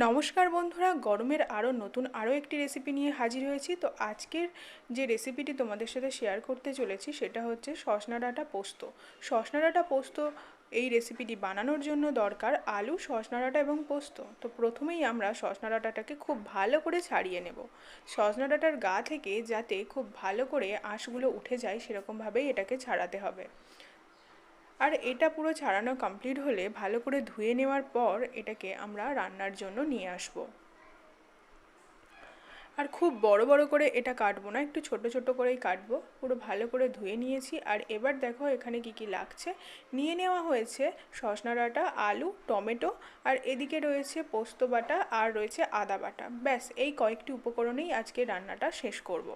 নমস্কার বন্ধুরা, গরমের আরও নতুন একটি রেসিপি নিয়ে হাজির হয়েছি। তো আজকের যে রেসিপিটি তোমাদের সাথে শেয়ার করতে চলেছি সেটা হচ্ছে সজনা ডাঁটা পোস্ত। সজনা ডাঁটা পোস্ত এই রেসিপিটি বানানোর জন্য দরকার আলু, সজনা ডাঁটা এবং পোস্ত। তো প্রথমেই আমরা সজনা ডাঁটাটাকে খুব ভালো করে ছাড়িয়ে নেব। সজনা ডাঁটার গা থেকে যাতে খুব ভালো করে আঁশগুলো উঠে যায় সেরকমভাবেই এটাকে ছাড়াতে হবে। আর এটা পুরো ছাড়ানো কমপ্লিট হলে ভালো করে ধুয়ে নেওয়ার পর এটাকে আমরা রান্নার জন্য নিয়ে আসব। আর খুব বড় বড় করে এটা কাটবো না, একটু ছোট ছোট করেই কাটবো। পুরো ভালো করে ধুয়ে নিয়েছি। আর এবার দেখো এখানে কি কি লাগছে। নিয়ে নেওয়া হয়েছে সজনা ডাঁটা, আলু, টমেটো, আর এদিকে রয়েছে পোস্ত বাটা আর রয়েছে আদা বাটা। ব্যাস এই কয়েকটি উপকরণেই আজকে রান্নাটা শেষ করব।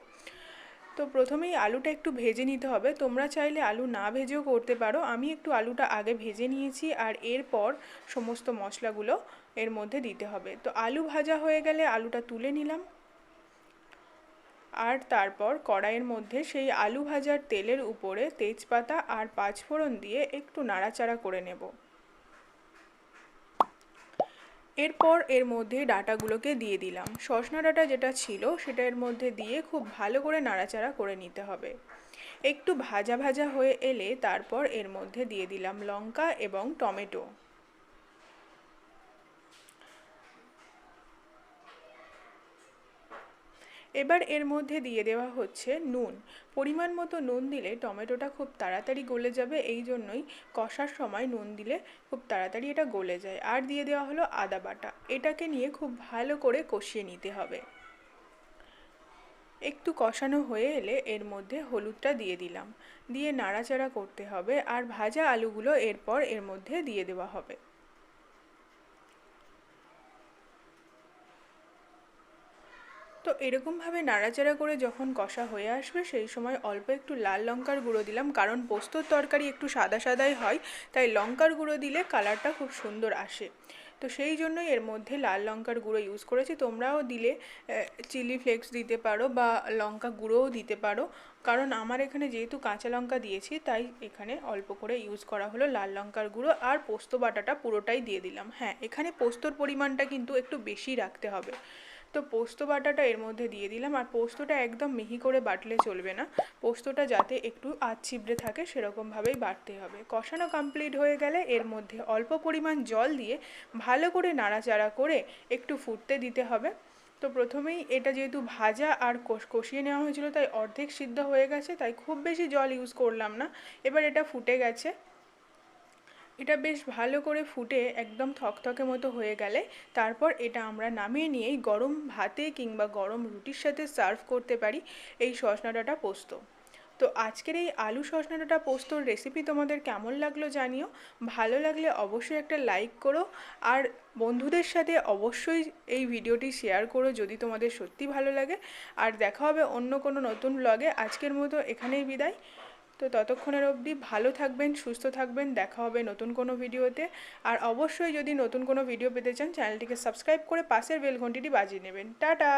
তো প্রথমেই আলুটা একটু ভেজে নিতে হবে। তোমরা চাইলে আলু না ভেজেও করতে পারো। আমি একটু আলুটা আগে ভেজে নিয়েছি আর এরপর সমস্ত মশলাগুলো এর মধ্যে দিতে হবে। তো আলু ভাজা হয়ে গেলে আলুটা তুলে নিলাম। আর তারপর কড়াইয়ের মধ্যে সেই আলু ভাজার তেলের উপরে তেজপাতা আর পাঁচফোড়ন দিয়ে একটু নাড়াচাড়া করে নেব। এরপর এর মধ্যে ডাঁটাগুলোকে দিয়ে দিলাম। সজনা ডাঁটা যেটা ছিল সেটা এর মধ্যে দিয়ে খুব ভালো করে নাড়াচাড়া করে নিতে হবে। একটু ভাজা ভাজা হয়ে এলে তারপর এর মধ্যে দিয়ে দিলাম লঙ্কা এবং টমেটো। এবার এর মধ্যে দিয়ে দেওয়া হচ্ছে নুন। পরিমাণ মতো নুন দিলে টমেটোটা খুব তাড়াতাড়ি গলে যাবে, এই জন্যই কষার সময় নুন দিলে খুব তাড়াতাড়ি এটা গলে যায়। আর দিয়ে দেওয়া হলো আদা বাটা। এটাকে নিয়ে খুব ভালো করে কষিয়ে নিতে হবে। একটু কষানো হয়ে এলে এর মধ্যে হলুদটা দিয়ে দিলাম, দিয়ে নাড়াচাড়া করতে হবে। আর ভাজা আলুগুলো এরপর এর মধ্যে দিয়ে দেওয়া হবে। তো এরকমভাবে নাড়াচাড়া করে যখন কষা হয়ে আসবে সেই সময় অল্প একটু লাল লঙ্কার গুঁড়ো দিলাম, কারণ পোস্তর তরকারি একটু সাদা সাদাই হয়, তাই লঙ্কার গুঁড়ো দিলে কালারটা খুব সুন্দর আসে। তো সেই জন্যই এর মধ্যে লাল লঙ্কার গুঁড়ো ইউজ করেছি। তোমরাও দিলে চিলি ফ্লেক্স দিতে পারো বা লঙ্কা গুঁড়োও দিতে পারো, কারণ আমার এখানে যেহেতু কাঁচা লঙ্কা দিয়েছি তাই এখানে অল্প করে ইউজ করা হলো লাল লঙ্কার গুঁড়ো। আর পোস্ত বাটাটা পুরোটাই দিয়ে দিলাম। হ্যাঁ, এখানে পোস্তর পরিমাণটা কিন্তু একটু বেশি রাখতে হবে। তো পোস্ত বাটাটা এর মধ্যে দিয়ে দিলাম। আর পোস্তটা একদম মিহি করে বাটলে চলবে না, পোস্তটা যাতে একটু ছিবড়ে থাকে সেরকমভাবেই বাটতে হবে। কষানো কমপ্লিট হয়ে গেলে এর মধ্যে অল্প পরিমাণ জল দিয়ে ভালো করে নাড়াচাড়া করে একটু ফুটতে দিতে হবে। তো প্রথমেই এটা যেহেতু ভাজা আর কষিয়ে নেওয়া হয়েছিল তাই অর্ধেক সিদ্ধ হয়ে গেছে, তাই খুব বেশি জল ইউজ করলাম না। এবার এটা ফুটে গেছে। এটা বেশ ভালো করে ফুটে একদম থকথকে মতো হয়ে গেলে তারপর এটা আমরা নামিয়ে নিয়েই গরম ভাতে কিংবা গরম রুটির সাথে সার্ভ করতে পারি এই সজনা ডাঁটা পোস্ত। তো আজকের এই আলু সজনা ডাঁটা পোস্তর রেসিপি তোমাদের কেমন লাগলো জানিও। ভালো লাগলে অবশ্যই একটা লাইক করো, আর বন্ধুদের সাথে অবশ্যই এই ভিডিওটি শেয়ার করো যদি তোমাদের সত্যি ভালো লাগে। আর দেখা হবে অন্য কোনো নতুন ব্লগে। আজকের মতো এখানেই বিদায়। তো ততক্ষণের অবধি ভালো থাকবেন, সুস্থ থাকবেন। দেখা হবে নতুন কোনো ভিডিওতে। আর অবশ্যই যদি নতুন কোনো ভিডিও পেতে চান চ্যানেলটিকে সাবস্ক্রাইব করে পাশের বেল ঘন্টিটি বাজিয়ে নেবেন। টাটা।